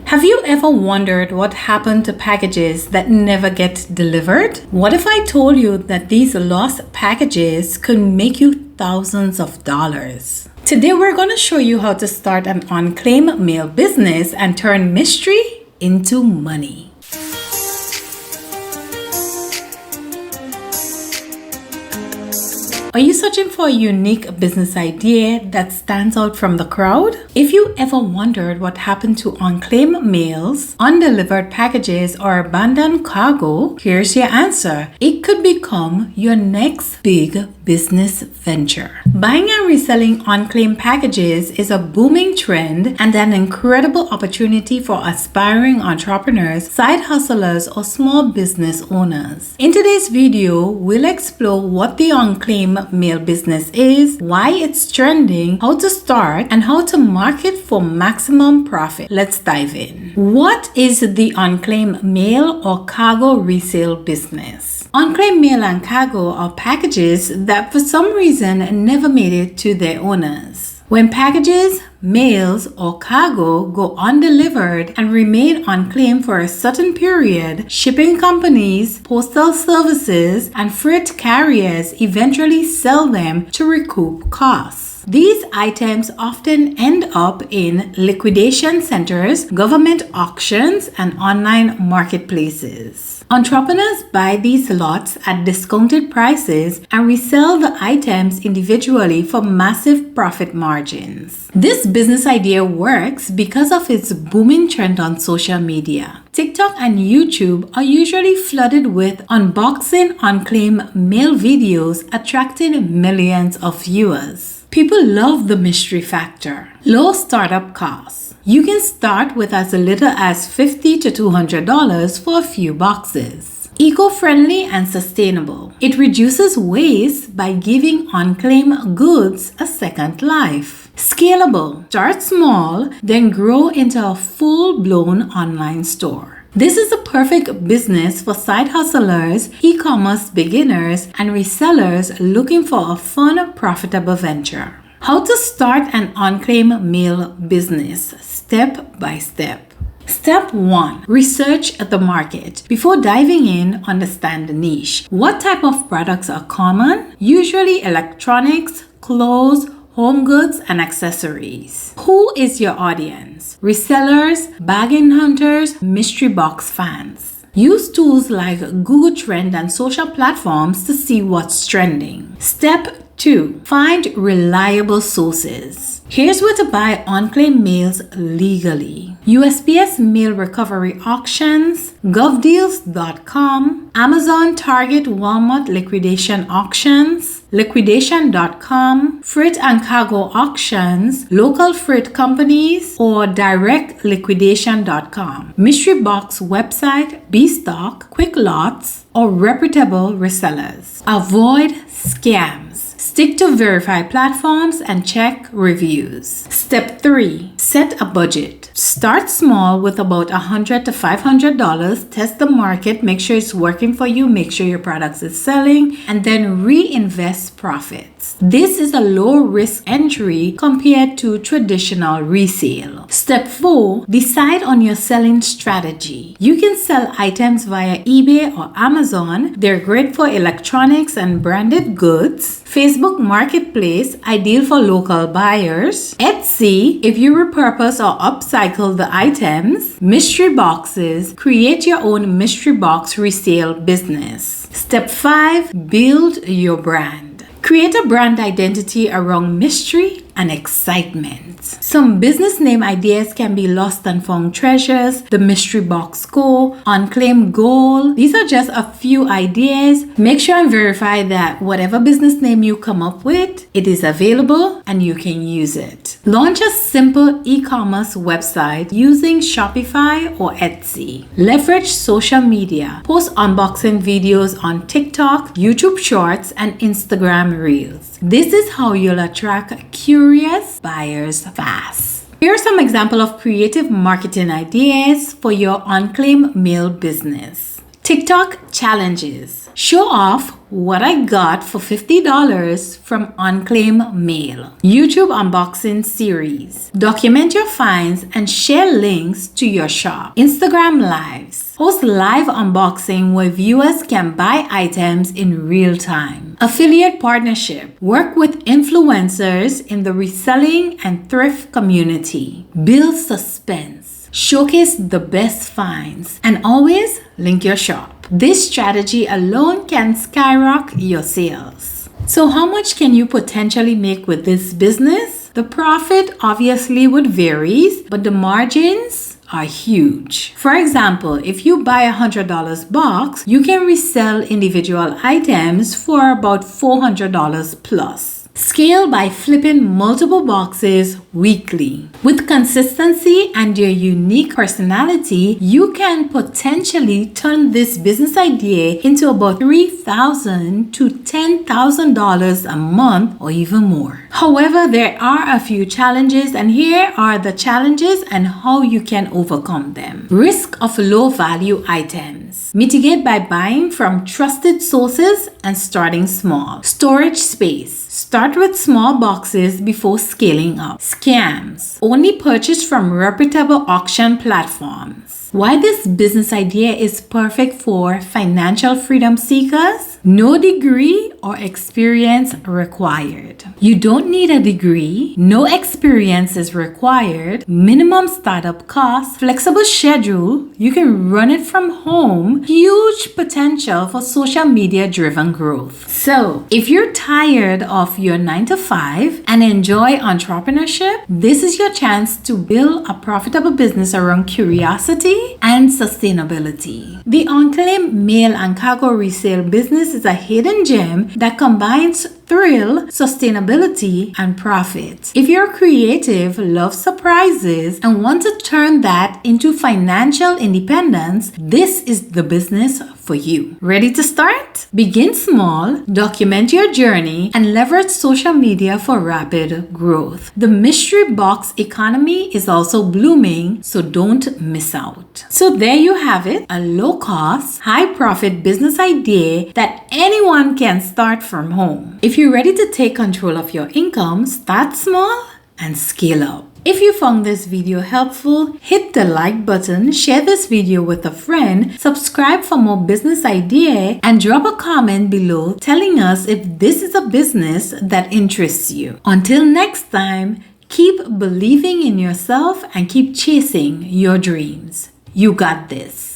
Have you ever wondered what happened to packages that never get delivered? What if I told you that these lost packages could make you thousands of dollars? Today we're going to show you how to start an unclaimed mail business and turn mystery into money. Are you searching for a unique business idea that stands out from the crowd? If you ever wondered what happened to unclaimed mails, undelivered packages, or abandoned cargo, here's your answer. It could become your next big business venture. Buying and reselling unclaimed packages is a booming trend and an incredible opportunity for aspiring entrepreneurs, side hustlers, or small business owners. In today's video, we'll explore what the unclaimed mail business is, why it's trending, how to start, and how to market for maximum profit. Let's dive in. What is the unclaimed mail or cargo resale business? Unclaimed mail and cargo are packages that for some reason never made it to their owners. When packages, mails, or cargo go undelivered and remain unclaimed for a certain period, shipping companies, postal services, and freight carriers eventually sell them to recoup costs. These items often end up in liquidation centers, government auctions, and online marketplaces. Entrepreneurs buy these lots at discounted prices and resell the items individually for massive profit margins. This business idea works because of its booming trend on social media. TikTok and YouTube are usually flooded with unboxing unclaimed mail videos, attracting millions of viewers. People love the mystery factor. Low startup costs. You can start with as little as $50 to $200 for a few boxes. Eco-friendly and sustainable. It reduces waste by giving unclaimed goods a second life. Scalable. Start small, then grow into a full-blown online store. This is a perfect business for side hustlers, e-commerce beginners, and resellers looking for a fun, profitable venture. How to start an unclaimed mail business, step by step. Step 1. Research the market. Before diving in, understand the niche. What type of products are common? Usually electronics, clothes, home goods, and accessories. Who is your audience? Resellers, bargain hunters, mystery box fans. Use tools like Google Trend and social platforms to see what's trending. Step 2. Find reliable sources. Here's where to buy unclaimed mails legally. USPS mail recovery auctions, govdeals.com, Amazon, Target, Walmart liquidation auctions, liquidation.com, freight and cargo auctions, local freight companies, or directliquidation.com. Mystery box website, Bstock, Quick Lots, or reputable resellers. Avoid scams. Stick to verified platforms and check reviews. Step 3. Set a budget. Start small with about $100 to $500. Test the market, make sure it's working for you, make sure your products is selling, and then reinvest profits. This is a low risk entry compared to traditional resale. Step 4. Decide on your selling strategy. You can sell items via eBay or Amazon. They're great for electronics and branded goods. Facebook Marketplace, ideal for local buyers. Etsy, if you repurpose or upcycle the items. Mystery boxes, create your own mystery box resale business. Step 5. Build your brand. Create a brand identity around mystery and excitement. Some business name ideas can be Lost and Found Treasures, the Mystery Box Co., Unclaimed Gold. These are just a few ideas. Make sure and verify that whatever business name you come up with, it is available and you can use it. Launch a simple e-commerce website using Shopify or Etsy. Leverage social media. Post unboxing videos on TikTok, YouTube Shorts, and Instagram Reels. This is how you'll attract curious buyers fast. Here are some examples of creative marketing ideas for your unclaimed mail business. TikTok challenges. Show off what I got for $50 from Unclaimed mail. YouTube unboxing series. Document your finds and share links to your shop. Instagram lives. Host live unboxing where viewers can buy items in real time. Affiliate partnership. Work with influencers in the reselling and thrift community. Build suspense. Showcase the best finds and always link your shop. This strategy alone can skyrocket your sales. So how much can you potentially make with this business? The profit obviously would vary, but the margins are huge. For example, if you buy a $100 box, you can resell individual items for about $400 plus. Scale by flipping multiple boxes weekly. With consistency and your unique personality, you can potentially turn this business idea into about $3,000 to $10,000 a month or even more. However, there are a few challenges, and here are the challenges and how you can overcome them. Risk of low value items. Mitigate by buying from trusted sources and starting small. Storage space. Start with small boxes before scaling up. Scams. Only purchase from reputable auction platforms. Why this business idea is perfect for financial freedom seekers? No degree or experience required. You don't need a degree. No experience is required. Minimum startup cost. Flexible schedule. You can run it from home. Huge potential for social media driven growth. So, if you're tired of your 9 to 5 and enjoy entrepreneurship, this is your chance to build a profitable business around curiosity and sustainability. The Unclaimed mail and cargo resale business is a hidden gem that combines thrill, sustainability, and profit. If you're creative, love surprises, and want to turn that into financial independence, this is the business for you. Ready to start? Begin small, document your journey, and leverage social media for rapid growth. The mystery box economy is also blooming, so don't miss out. So there you have it, a low-cost, high-profit business idea that anyone can start from home. If you're ready to take control of your income, start small and scale up. If you found this video helpful, hit the like button, share this video with a friend, subscribe for more business ideas, and drop a comment below telling us if this is a business that interests you. Until next time, keep believing in yourself and keep chasing your dreams. You got this.